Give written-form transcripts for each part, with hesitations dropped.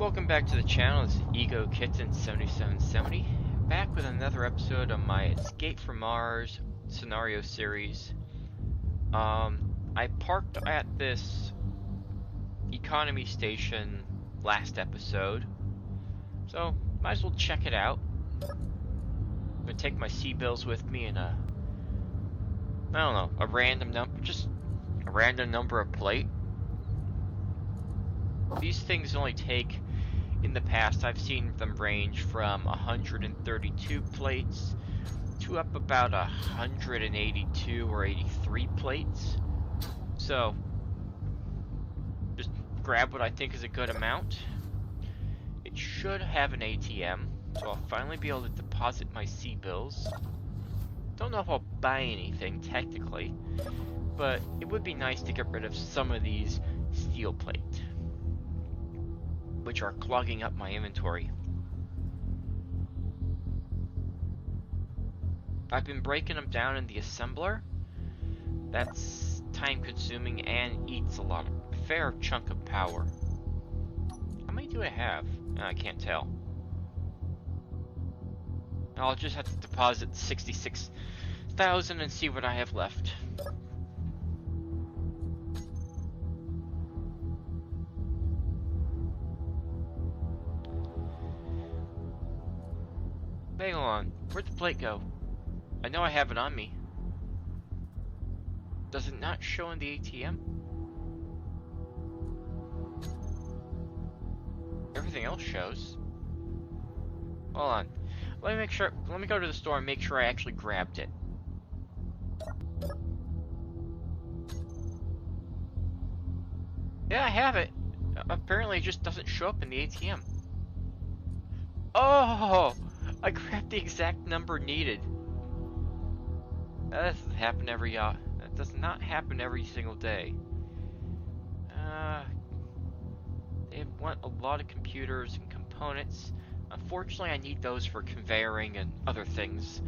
Welcome back to the channel. This is Kitten 7770, back with another episode of my Escape from Mars scenario series. I parked at this economy station last episode, so might as well check it out. I'm gonna take my C-bills with me and I don't know, a random number of plate. These things only take, in the past I've seen them range from 132 plates to up about 182 or 83 plates. So just grab what I think is a good amount. It should have an ATM, so I'll finally be able to deposit my C-bills. Don't know if I'll buy anything technically, but it would be nice to get rid of some of these steel plate, which are clogging up my inventory. I've been breaking them down in the assembler. That's time consuming and eats a fair chunk of power. How many do I have? I can't tell. I'll just have to deposit 66,000 and see what I have left. Hang on, where'd the plate go? I know I have it on me. Does it not show in the ATM? Everything else shows. Hold on. Let me go to the store and make sure I actually grabbed it. Yeah, I have it. Apparently it just doesn't show up in the ATM. Oh! I grabbed the exact number needed. That doesn't happen that does not happen every single day. They want a lot of computers and components. Unfortunately, I need those for conveying and other things.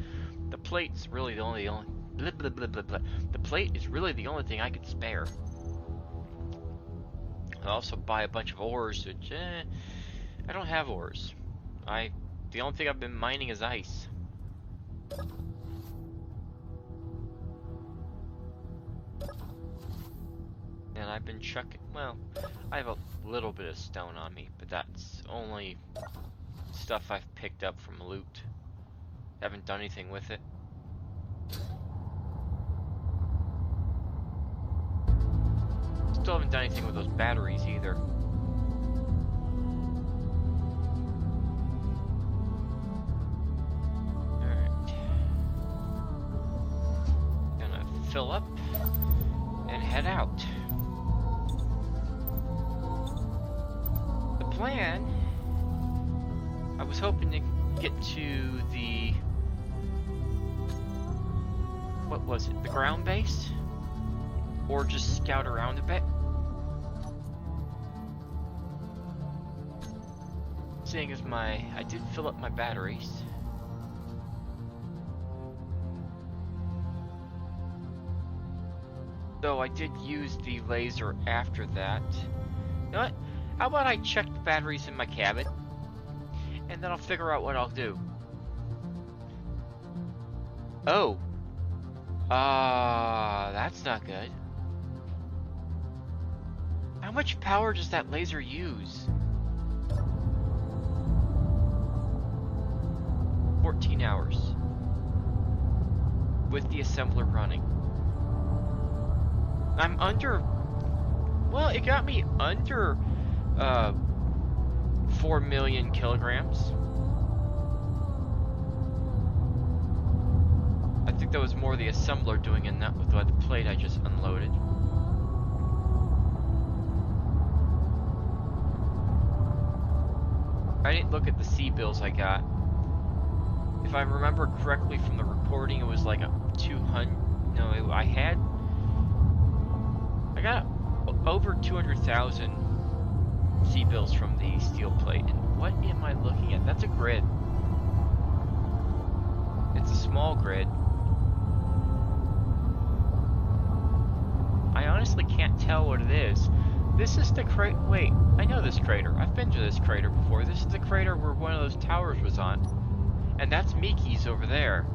The plate's really the only The plate is really the only thing I could spare. I'll also buy a bunch of ores, which I don't have ores. The only thing I've been mining is ice. And I've been chucking, well, I have a little bit of stone on me, but that's only stuff I've picked up from loot. Haven't done anything with it. Still haven't done anything with those batteries either. Fill up and head out. The plan, I was hoping to get to the, what was it, the ground base, or just scout around a bit. Seeing as I did fill up my batteries. Though I did use the laser after that. You know what? How about I check the batteries in my cabin, and then I'll figure out what I'll do. Oh. That's not good. How much power does that laser use? 14 hours. With the assembler running. I'm under, well, it got me under 4 million kilograms. I think that was more the assembler doing it, not with the plate I just unloaded. I didn't look at the C-bills I got. If I remember correctly from the recording, it was like a 200, no, I got over 200,000 C-bills from the steel plate, and what am I looking at? That's a grid. It's a small grid. I honestly can't tell what it is, This is the crater. Wait, I know this crater. I've been to this crater before. This is the crater where one of those towers was on. And that's Miki's over there.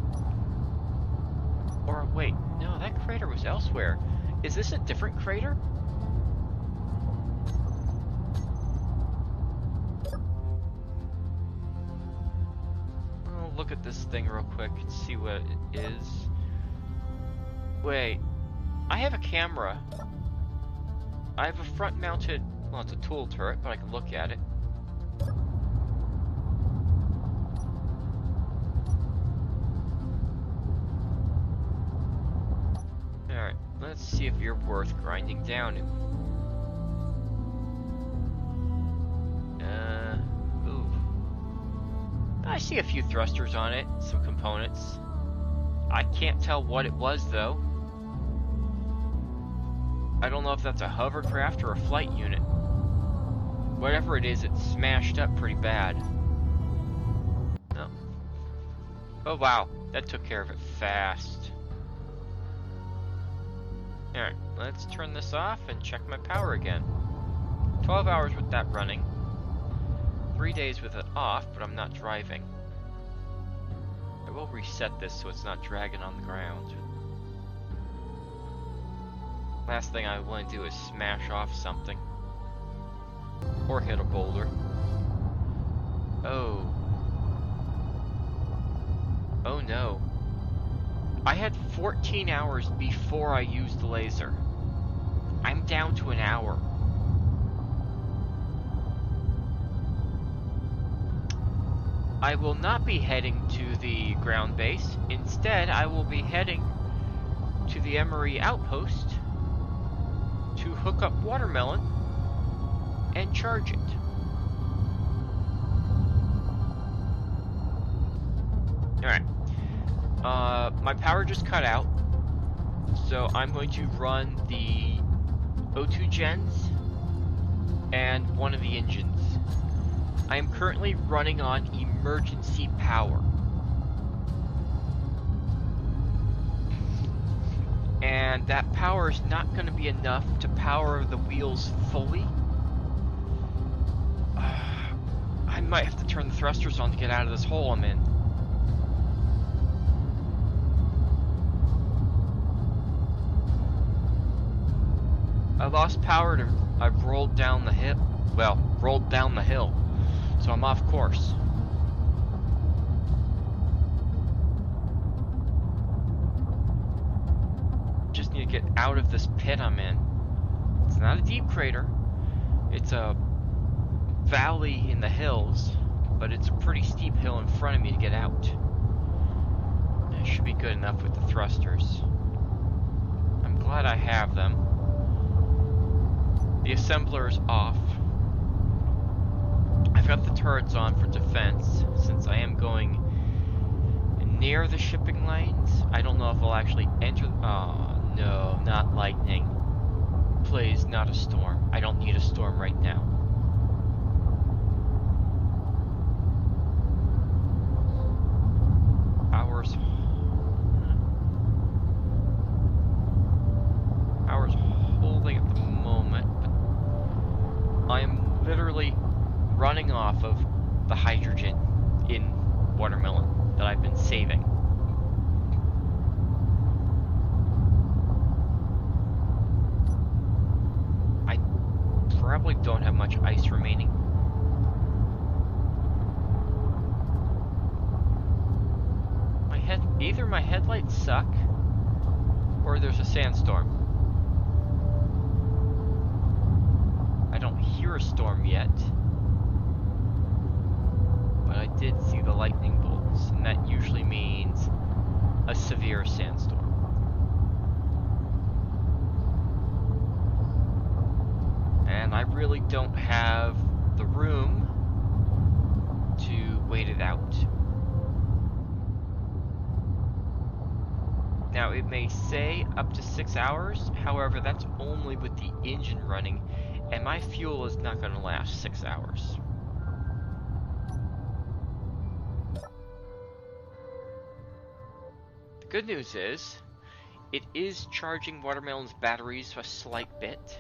Or wait, no, that crater was elsewhere. Is this a different crater? I'll look at this thing real quick and see what it is. Wait, I have a camera. I have a front-mounted, well, it's a tool turret, but I can look at it. Alright, let's see if you're worth grinding down. Ooh. I see a few thrusters on it, some components. I can't tell what it was, though. I don't know if that's a hovercraft or a flight unit. Whatever it is, it's smashed up pretty bad. No. Oh wow, that took care of it fast. Alright, let's turn this off and check my power again. 12 hours with that running. 3 days with it off, but I'm not driving. I will reset this so it's not dragging on the ground. Last thing I want to do is smash off something. Or hit a boulder. Oh. Oh no. I had 14 hours before I used the laser. I'm down to an hour. I will not be heading to the ground base. Instead, I will be heading to the Emery outpost to hook up Watermelon and charge it. Alright. My power just cut out, so I'm going to run the O2 gens and one of the engines. I am currently running on emergency power. And that power is not going to be enough to power the wheels fully. I might have to turn the thrusters on to get out of this hole I'm in. I lost power to... I've rolled down the hill. Well, rolled down the hill. So I'm off course. Just need to get out of this pit I'm in. It's not a deep crater. It's a valley in the hills, but it's a pretty steep hill in front of me to get out. It should be good enough with the thrusters. I'm glad I have them. The assembler is off. I've got the turrets on for defense, since I am going near the shipping lanes. I don't know if I'll actually enter... Oh, no, not lightning. Please, not a storm. I don't need a storm right now. Power's holding at the moment, but I am literally running off of the hydrogen in Watermelon that I've been saving. I probably don't have much ice remaining. Either my headlights suck, or there's a sandstorm. I don't hear a storm yet, but I did see the lightning bolts, and that usually means a severe sandstorm. And I really don't have the room to wait it out. Now, it may say up to 6 hours, however, that's only with the engine running, and my fuel is not going to last 6 hours. The good news is, it is charging Watermelon's batteries a slight bit.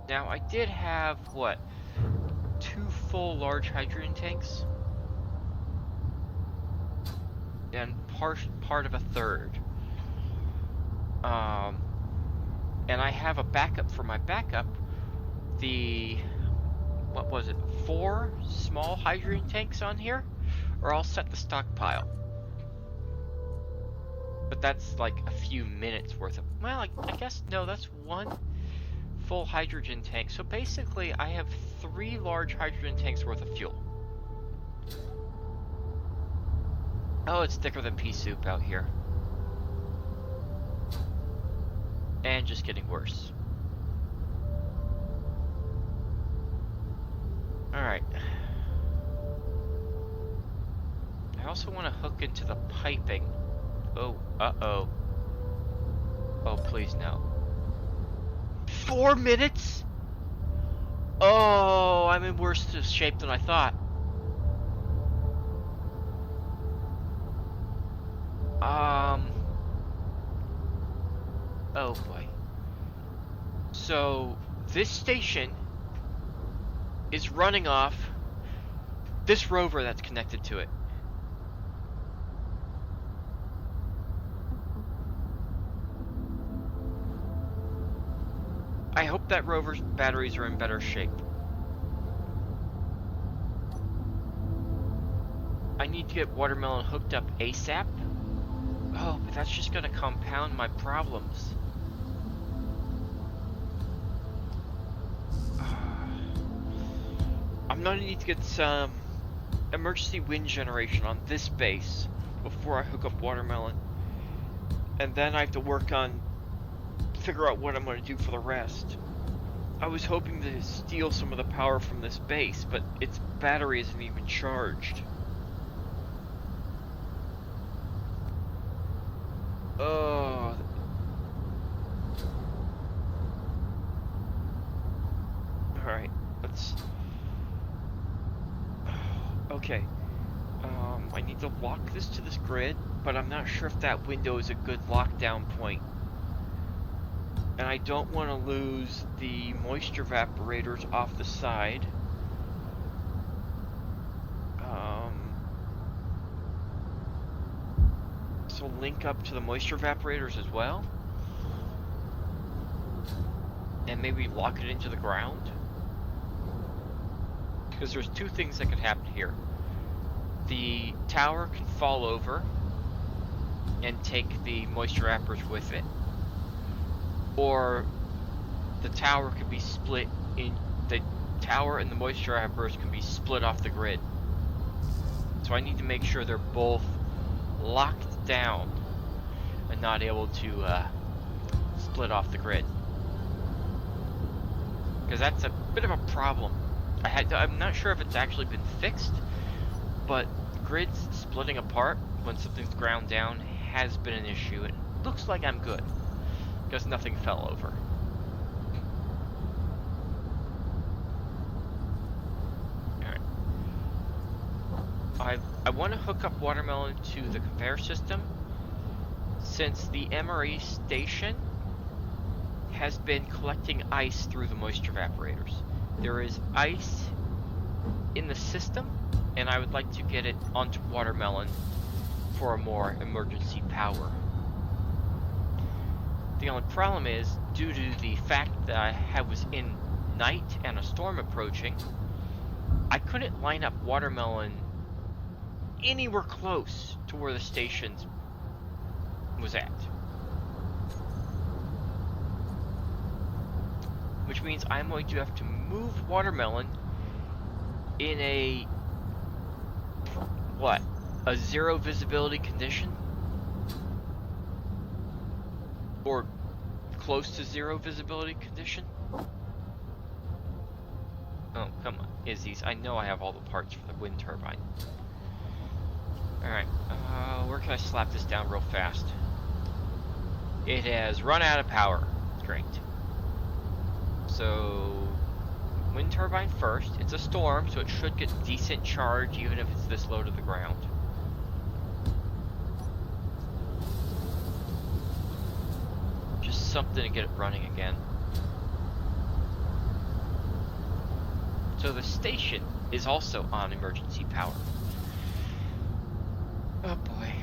Now, I did have, what, 2 full large hydrogen tanks? And part of a third. And I have a backup for my backup. What was it, 4 small hydrogen tanks on here? Or I'll set the stockpile. But that's like a few minutes worth of, well, I guess, no, that's 1 full hydrogen tank. So basically, I have 3 large hydrogen tanks worth of fuel. Oh, it's thicker than pea soup out here. And just getting worse. Alright. I also want to hook into the piping. Oh, uh-oh. Oh, please no. 4 minutes? Oh, I'm in worse shape than I thought. Oh boy. So, this station is running off this rover that's connected to it. I hope that rover's batteries are in better shape. I need to get Watermelon hooked up ASAP. Oh, but that's just gonna compound my problems. I'm gonna need to get some emergency wind generation on this base before I hook up Watermelon. And then I have to work on figure out what I'm going to do for the rest. I was hoping to steal some of the power from this base, but its battery isn't even charged. Oh. Alright, let's... Okay. I need to lock this to this grid, but I'm not sure if that window is a good lockdown point. And I don't want to lose the moisture evaporators off the side. So link up to the moisture evaporators as well. And maybe lock it into the ground. Because there's 2 things that could happen here. The tower can fall over and take the moisture evaporators with it. Or the tower could be split in, the tower and the moisture evaporators can be split off the grid. So I need to make sure they're both locked down and not able to split off the grid. Because that's a bit of a problem. I'm not sure if it's actually been fixed, but grids splitting apart when something's ground down has been an issue. It looks like I'm good, because nothing fell over. Alright. I want to hook up Watermelon to the conveyor system, since the MRE station has been collecting ice through the moisture evaporators. There is ice in the system, and I would like to get it onto Watermelon for a more emergency power. The only problem is, due to the fact that I was in night and a storm approaching, I couldn't line up Watermelon anywhere close to where the station was at. Which means I'm going to have to move Watermelon in a, what, a 0 visibility condition? Or close to 0 visibility condition? Oh, come on, Izzy's. I know I have all the parts for the wind turbine. Alright, where can I slap this down real fast? It has run out of power. Great. So, wind turbine first. It's a storm, so it should get decent charge even if it's this low to the ground. Just something to get it running again. So the station is also on emergency power. Oh boy.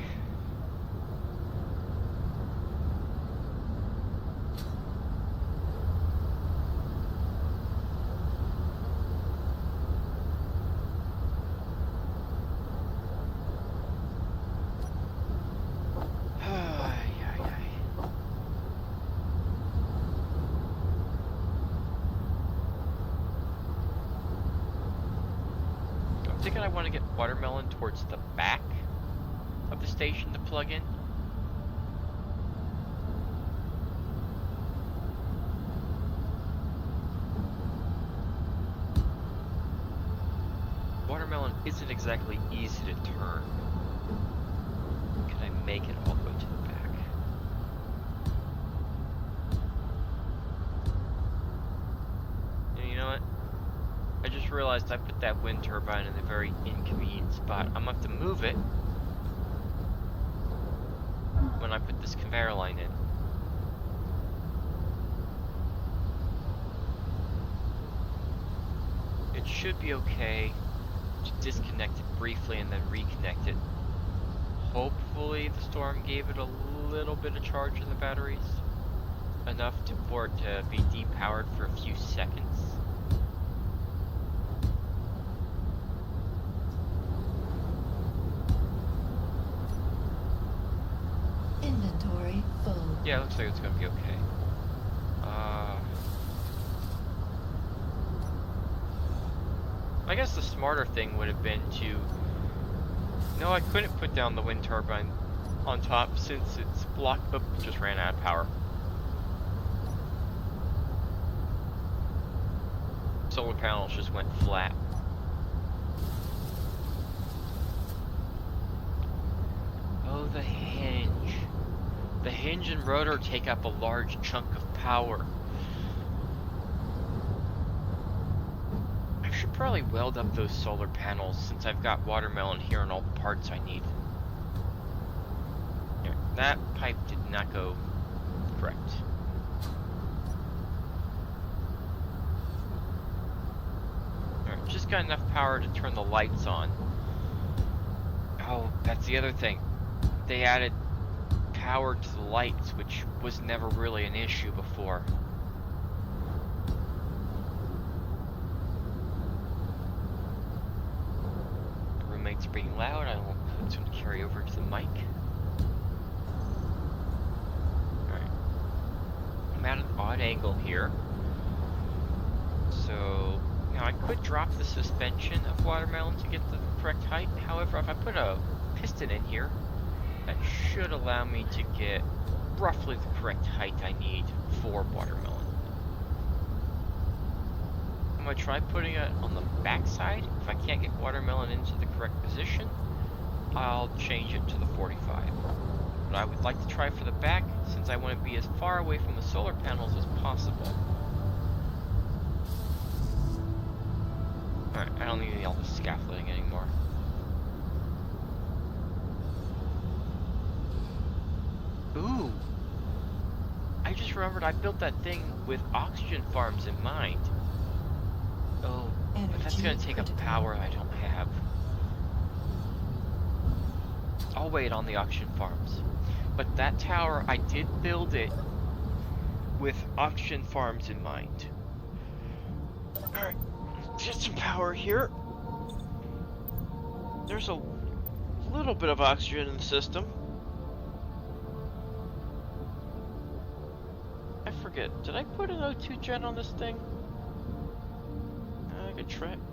I'm thinking I want to get watermelon towards the back of the station to plug in. Watermelon isn't exactly easy to turn. Can I make it all the way to the back? And you know what? I just realized I put that wind turbine in a very inconvenient spot. I'm gonna have to move it when I put this conveyor line in. It should be okay to disconnect it briefly and then reconnect it. Hopefully the storm gave it a little bit of charge in the batteries. Enough for it to be depowered for a few seconds. Inventory full. Yeah, it looks like it's gonna be okay. I guess the smarter thing would have been to... No, I couldn't put down the wind turbine on top since it's blocked. Oh, just ran out of power. Solar panels just went flat. Oh, the hinge. The hinge and rotor take up a large chunk of power. I should probably weld up those solar panels since I've got watermelon here and all the parts I need. Here, that pipe did not go correct. Alright, just got enough power to turn the lights on. Oh, that's the other thing. They added power to the lights, which was never really an issue before. The roommate's being loud. I won't let him carry over to the mic. Alright. I'm at an odd angle here. So, now I could drop the suspension of watermelon to get the correct height. However, if I put a piston in here, that should allow me to get roughly the correct height I need for watermelon. I'm going to try putting it on the back side. If I can't get watermelon into the correct position, I'll change it to the 45. But I would like to try for the back since I want to be as far away from the solar panels as possible. Alright, I don't need all the scaffolding anymore. Ooh! I just remembered I built that thing with oxygen farms in mind. Oh, but that's gonna take up power I don't have. I'll wait on the oxygen farms. But that tower, I did build it with oxygen farms in mind. Alright, get some power here. There's a little bit of oxygen in the system. I forget, did I put an O2 gen on this thing?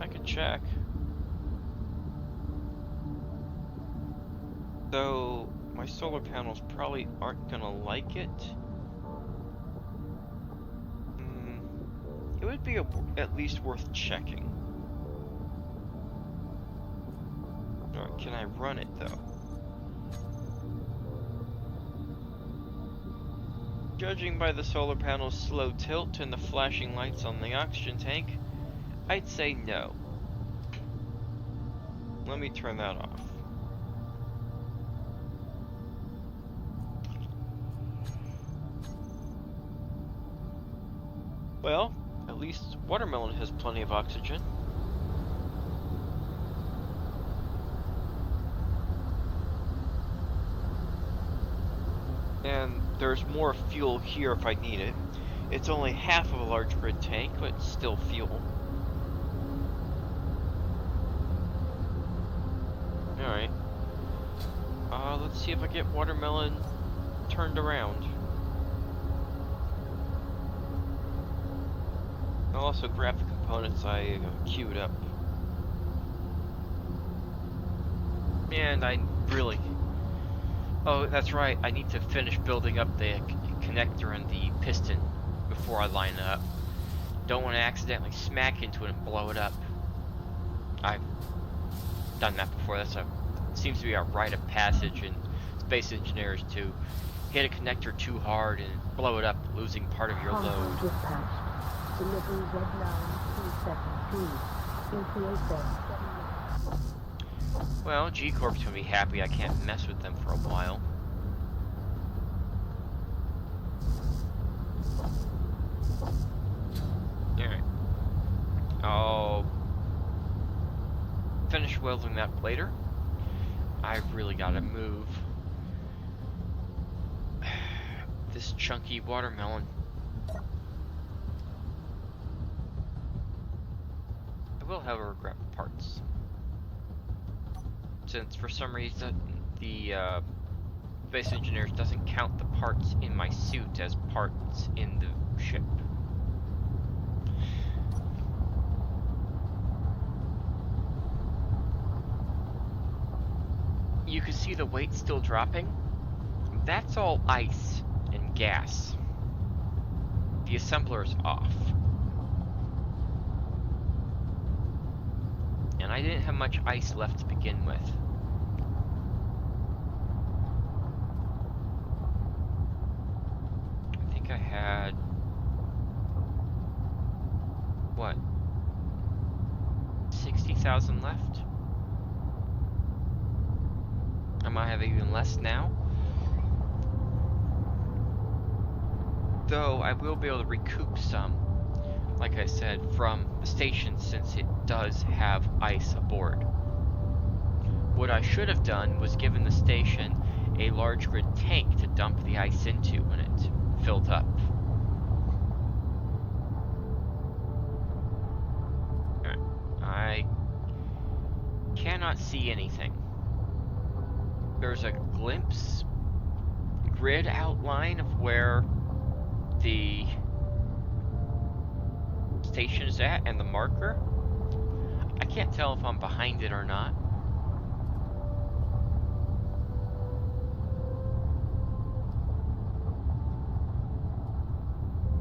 I could check. So my solar panels probably aren't gonna like it. It would be at least worth checking. Alright, can I run it though? Judging by the solar panel's slow tilt and the flashing lights on the oxygen tank, I'd say no. Let me turn that off. Well, at least watermelon has plenty of oxygen. There's more fuel here if I need it. It's only half of a large grid tank, but it's still fuel. Alright. Let's see if I get watermelon turned around. I'll also grab the components I queued up. And I really... Oh, that's right, I need to finish building up the connector and the piston before I line it up. Don't want to accidentally smack into it and blow it up. I've done that before. That's seems to be a rite of passage in space engineers to hit a connector too hard and blow it up, losing part of your load. Delivery Z9 Well, G-corp's gonna be happy I can't mess with them for a while. Alright. I'll finish welding that later. I've really gotta move this chunky watermelon. I will, however, grab parts. Since for some reason the space engineers doesn't count the parts in my suit as parts in the ship. You can see the weight still dropping. That's all ice and gas. The assembler is off. And I didn't have much ice left to begin with. I think I had... what? 60,000 left? I might have even less now. Though I will be able to recoup some, like I said, from the station since it does have ice aboard. What I should have done was given the station a large grid tank to dump the ice into when it filled up. I cannot see anything. There's a glimpse grid outline of where the station is at and the marker. I can't tell if I'm behind it or not.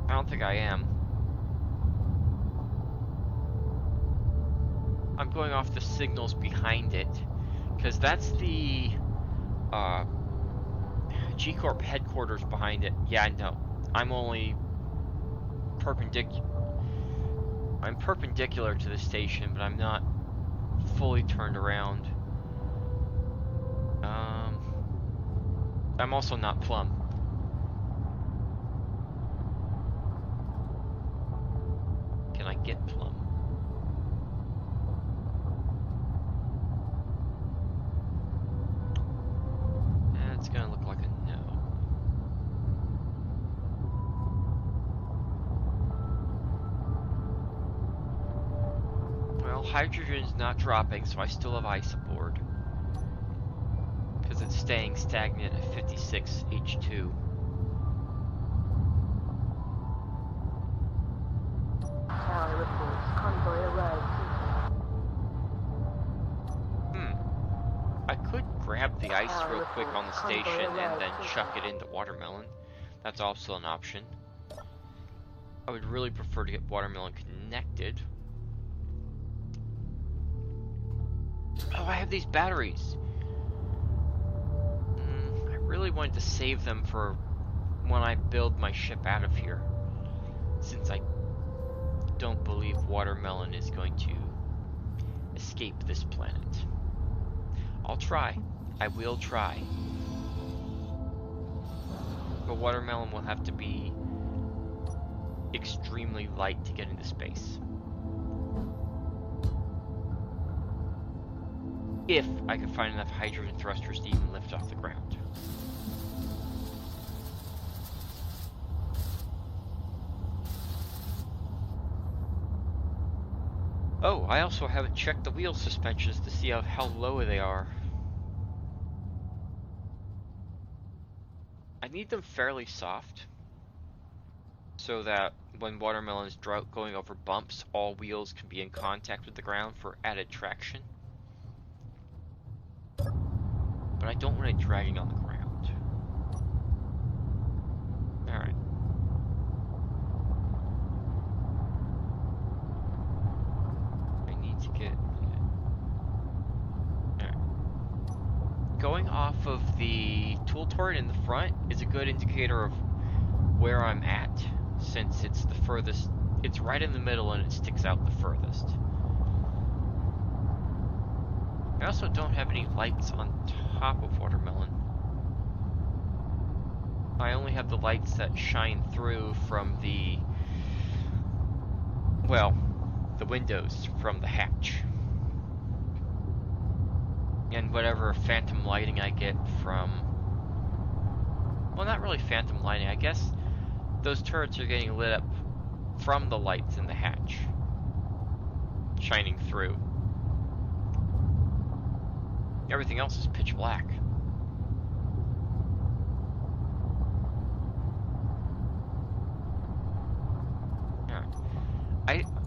I don't think I am. I'm going off the signals behind it because that's the G-corp headquarters behind it. Yeah, I know. I'm only perpendicular. I'm perpendicular to the station, but I'm not fully turned around. I'm also not plumb. Can I get plumb? It's gonna look like a no. Well, hydrogen's not dropping, so I still have ice aboard. Because it's staying stagnant at 56 H2. Tower reports convoy arrived. I could grab the ice real quick on the station and then chuck it into watermelon. That's also an option. I would really prefer to get watermelon connected. Oh, I have these batteries. I really wanted to save them for when I build my ship out of here, since I don't believe watermelon is going to escape this planet. I'll try. I will try. But watermelon will have to be extremely light to get into space. If I can find enough hydrogen thrusters to even lift off the ground. I also haven't checked the wheel suspensions to see how low they are. I need them fairly soft, so that when watermelon is going over bumps, all wheels can be in contact with the ground for added traction. But I don't want it dragging on the ground. Alright. I need to get... Alright. Going off of the tool turret in the front is a good indicator of where I'm at, since it's the furthest... It's right in the middle and it sticks out the furthest. I also don't have any lights on top of watermelon. I only have the lights that shine through from the... well, the windows from the hatch. And whatever phantom lighting I get from... well, not really phantom lighting, I guess those turrets are getting lit up from the lights in the hatch, shining through. Everything else is pitch black.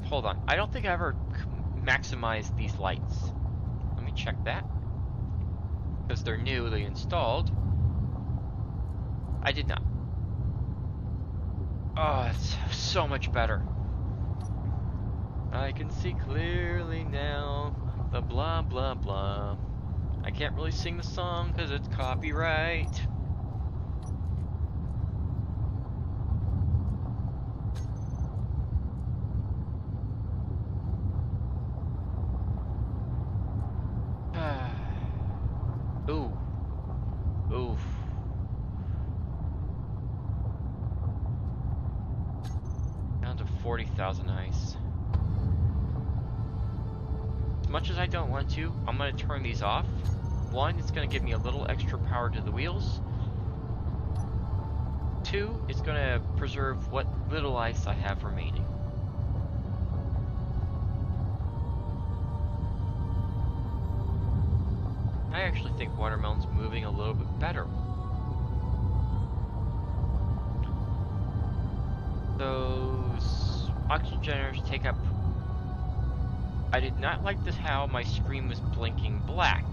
Hold on. I don't think I ever maximized these lights. Let me check that. Because they're newly installed. I did not. Oh, it's so much better. I can see clearly now. The blah blah blah. I can't really sing the song because it's copyright. Ooh. Oof. Down to 40,000 ice. As much as I don't want to, I'm going to turn these off. One, it's going to give me a little extra power to the wheels. Two, it's going to preserve what little ice I have remaining. I actually think watermelon's moving a little bit better. Those oxygen generators take up... I did not like this how my screen was blinking black.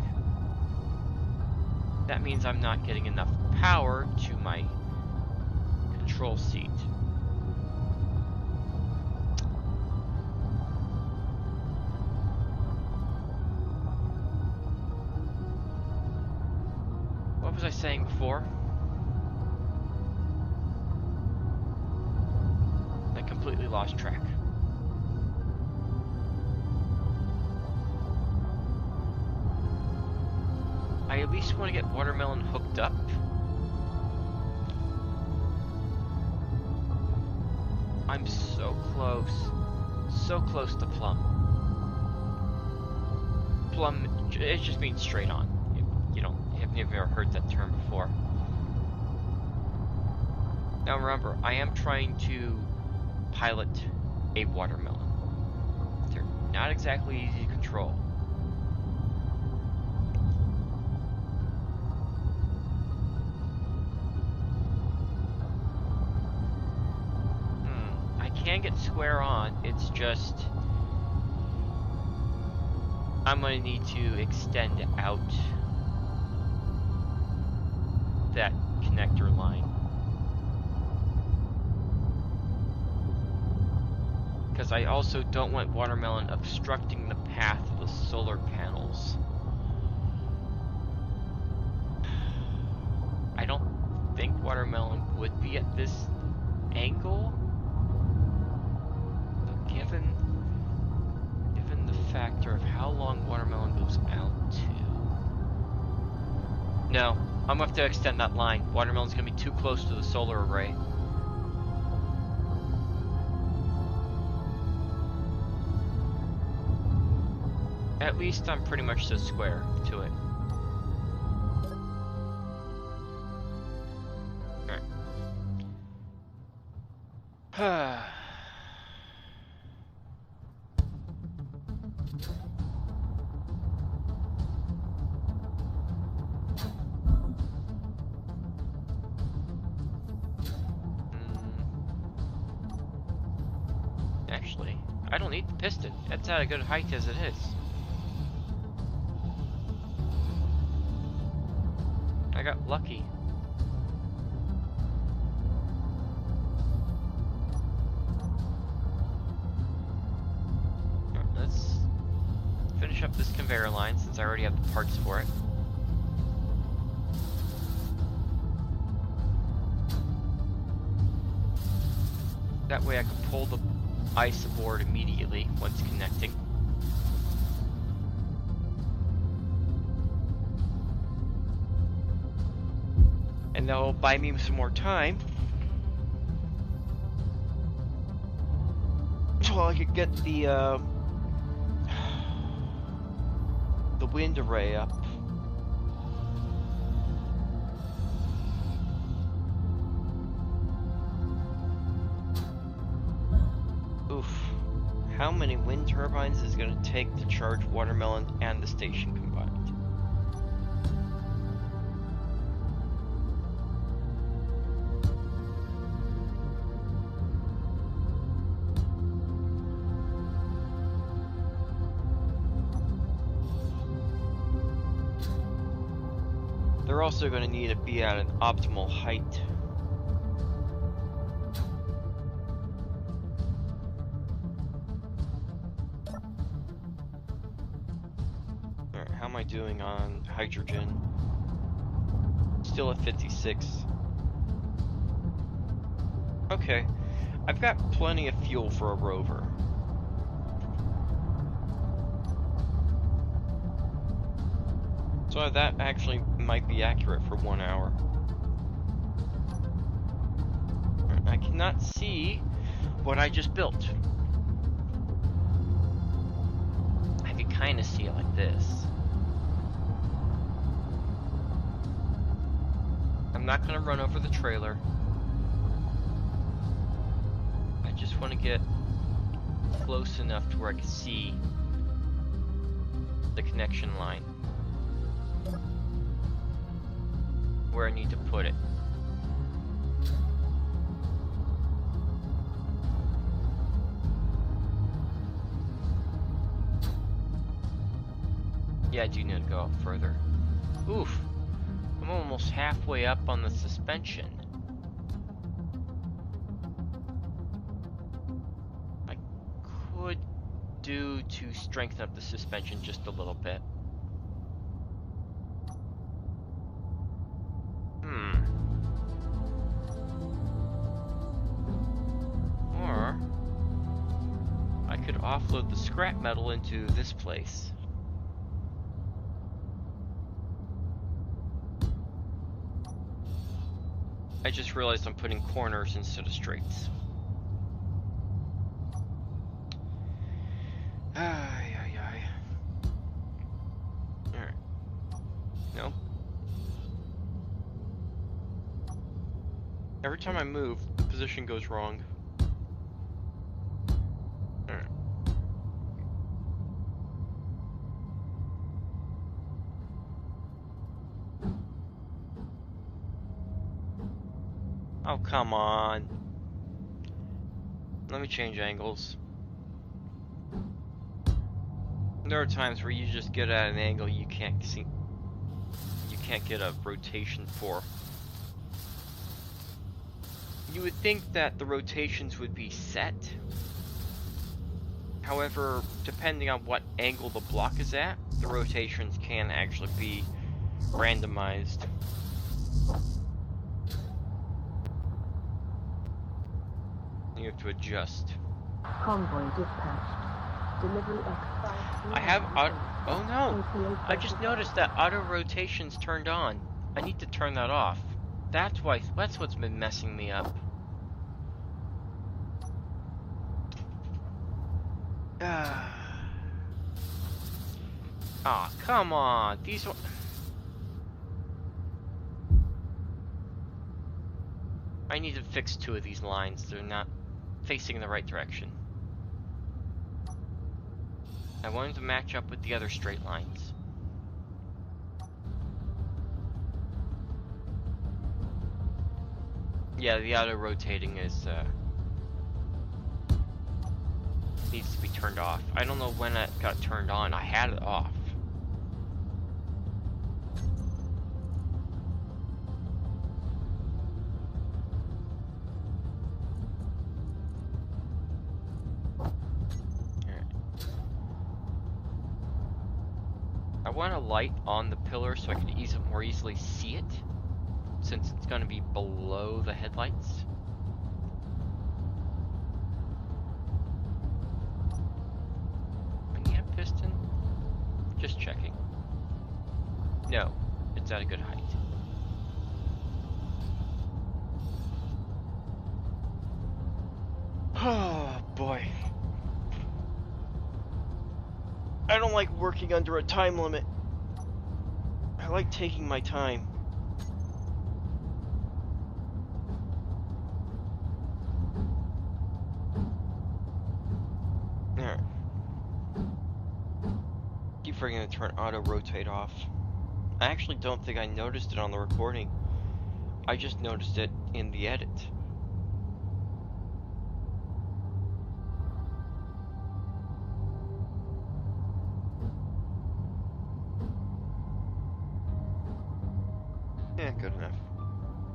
That means I'm not getting enough power to my control seat. What was I saying before? I completely lost track. I at least want to get watermelon hooked up. I'm so close to plum. Plum, it just means straight on. Have you ever heard that term before? Now remember, I am trying to pilot a watermelon. They're not exactly easy to control. I can get square on, it's just... I'm going to need to extend out that connector line. Because I also don't want watermelon obstructing the path of the solar panels. I don't think watermelon would be at this angle. But given the factor of how long watermelon goes out to... No, I'm gonna have to extend that line. Watermelon's gonna be too close to the solar array. At least I'm pretty much so square to it. Alright. I don't need the piston. It's at a good height as it is. I got lucky. Let's finish up this conveyor line since I already have the parts for it. That way I can pull the ice aboard immediately once connecting. And that'll buy me some more time so I could get the wind array up. Oof. How many wind turbines is it going to take to charge Watermelon and the station combined? They're also going to need to be at an optimal height. Alright, how am I doing on hydrogen? Still at 56. Okay, I've got plenty of fuel for a rover. So that actually might be accurate for 1 hour. I cannot see what I just built. I can kind of see it like this. I'm not going to run over the trailer. I just want to get close enough to where I can see the connection line. Where I need to put it. Yeah, I do need to go up further. Oof! I'm almost halfway up on the suspension. I could do to strengthen up the suspension just a little bit. Or I could offload the scrap metal into this place. I just realized I'm putting corners instead of straights. Alright. No. Every time I move, the position goes wrong. Alright. Oh, come on. Let me change angles. There are times where you just get at an angle you can't see. You can't get a rotation for. You would think that the rotations would be set. However, depending on what angle the block is at, the rotations can actually be randomized. You have to adjust. Convoy dispatched. Delivery X5. I have oh no! I just noticed that auto rotations turned on. I need to turn that off. That's what's been messing me up. Ah, come on. These one. I need to fix 2 of these lines. They're not facing in the right direction. I want them to match up with the other straight lines. Yeah, the auto rotating is needs to be turned off. I don't know when it got turned on. I had it off. I want a light on the pillar so I can more easily see it, since it's going to be below the headlights. I need a piston? Just checking. No, it's at a good height. Oh boy. I don't like working under a time limit. I like taking my time. Alright. Keep forgetting to turn auto rotate off. I actually don't think I noticed it on the recording. I just noticed it in the edit. Yeah, good enough.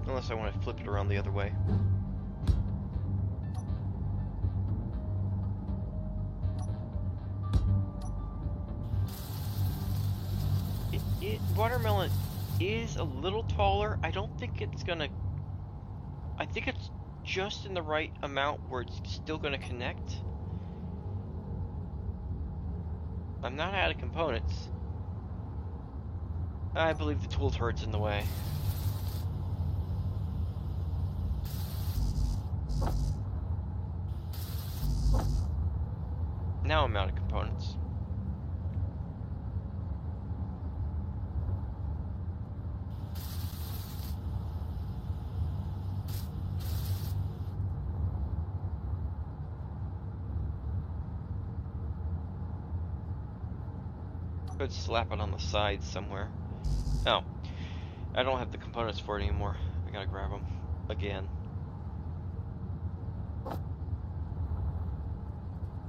Unless I want to flip it around the other way. Watermelon is a little taller. I don't think it's gonna... I think it's just in the right amount where it's still gonna connect. I'm not out of components. I believe the tool turret's in the way. Now I'm out of components. Could slap it on the side somewhere. Oh, I don't have the components for it anymore. I gotta grab them again.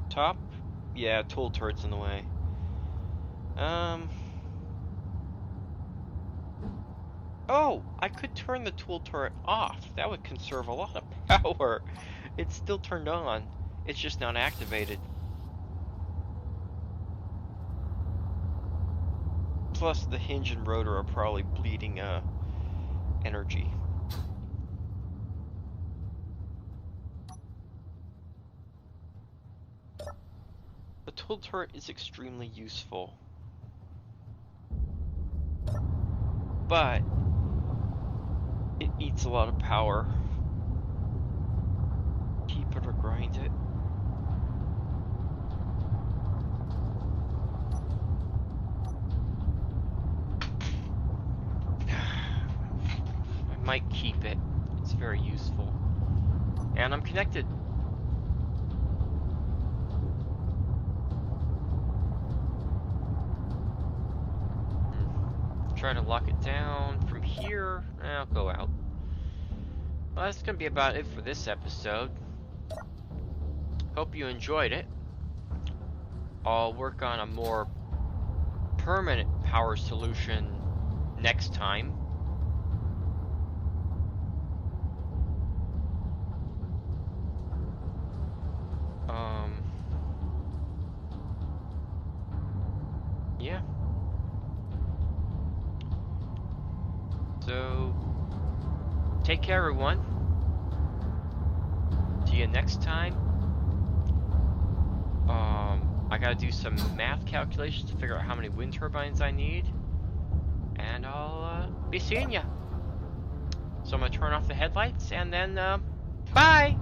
Top? Yeah, tool turret's in the way. Oh, I could turn the tool turret off. That would conserve a lot of power. It's still turned on. It's just not activated. Plus, the hinge and rotor are probably bleeding energy. The tool turret is extremely useful, but it eats a lot of power. Keep it or grind it. I might keep it. It's very useful. And I'm connected. Try to lock it down from here. I'll go out. Well, that's gonna be about it for this episode. Hope you enjoyed it. I'll work on a more permanent power solution next time. Yeah. So, take care, everyone. See you next time. I gotta do some math calculations to figure out how many wind turbines I need, and I'll be seeing ya. So I'm gonna turn off the headlights, and then bye.